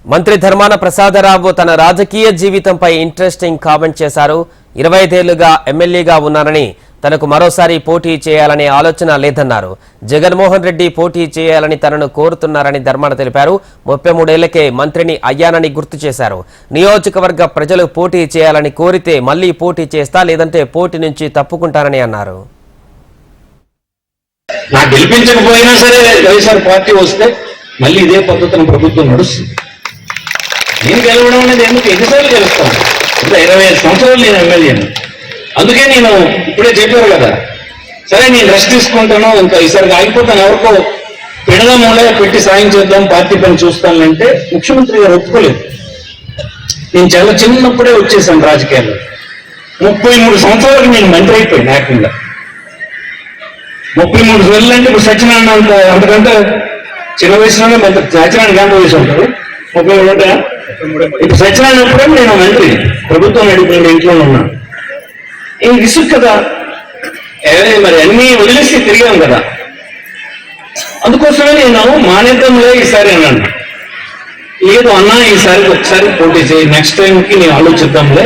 మంత్రి ధర్మాన ప్రసాదరావు తన రాజకీయ జీవితంపై ఇంట్రెస్టింగ్ కామెంట్ చేశారు. 25 ఏళ్లుగా ఎమ్మెల్యేగా ఉన్నారని తనకు మరోసారి పోటీ చేయాలనే ఆలోచన లేదన్నారు. జగన్మోహన్ రెడ్డి పోటీ చేయాలని తనను కోరుతున్నారని ధర్మాన తెలిపారు. 33 ఏళ్లకే మంత్రిని అయ్యానని గుర్తు చేశారు. నియోజకవర్గ ప్రజలు పోటీ చేయాలని కోరితే మళ్లీ పోటీ చేస్తా, లేదంటే పోటీ నుంచి తప్పుకుంటానని అన్నారు. నాకు గెలిపించకపోయినా సరే వైఎస్ఆర్ పార్టీ వస్తే మళ్ళీ ఇదే పద్ధతిని ప్రభుత్వం నడుస్తుంది. నేను గెలవడం అనేది ఎందుకు ఎన్నిసార్లు గెలుస్తాను? ఇంకా 25 సంవత్సరాలు నేను ఎమ్మెల్యేను. అందుకే నేను ఇప్పుడే చెప్పారు కదా, సరే నేను రెస్ట్ తీసుకుంటాను, ఇంకా ఈసారి ఆగిపోతాను, ఎవరికో పెడదాములే, పెట్టి సాయం చేద్దాం, పార్టీ పని చూస్తానంటే ముఖ్యమంత్రి గారు ఒప్పుకోలేదు. నేను చాలా చిన్నప్పుడే వచ్చేసాను రాజకీయాల్లో. 33 సంవత్సరాలకు నేను మంత్రి అయిపోయాను. ఏకంగా 33 నెలలు అంటే ఇప్పుడు సత్యనారాయణ అంతకంటే చిన్న వయసులోనే మంత్రి. సత్యనారాయణ గంట వయసు ఉంటారు, 33 ఉంటాయా? ఇప్పుడు సత్యనారాయణ అప్పుడే నేను మంత్రి, ప్రభుత్వం నడిపిన ఇంట్లో ఉన్నాను. ఏం విసుగు కదా, మరి అన్ని వదిలేసి తిరిగాం కదా. అందుకోసమే నేను మానేద్దాంలే ఈసారి అన్నాను. లేదు అన్నా, ఈసారికి ఒకసారి పోటీ చేయి, నెక్స్ట్ టైంకి నేను ఆలోచిద్దాంలే,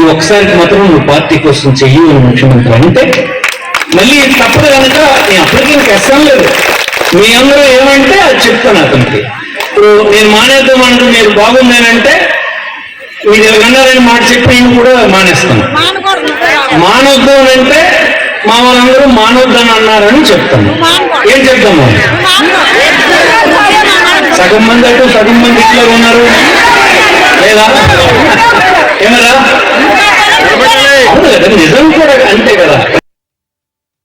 ఈ ఒక్కసారికి మాత్రం నువ్వు పార్టీ కోసం చెయ్యి ముఖ్యమంత్రి అంటే మళ్ళీ తప్పదు కనుక నేను అప్పటికీ నాకు ఇష్టం లేదు. మీ అందరూ ఏమంటే అది చెప్తాను అతనికి. ఇప్పుడు నేను మానేద్దాం అంటూ మీరు బాగుందేనంటే మీరు విన్నారని మాట చెప్పి నేను కూడా మానేస్తాను. మానొద్దాం అంటే మా వాళ్ళందరూ మానొద్దని అన్నారని చెప్తాను. ఏం చెప్తాము? సగం మంది అటు సగం మంది ఇట్లా ఉన్నారు లేదా? ఏమరా? అవును కదా, నిజం కూడా అంతే కదా.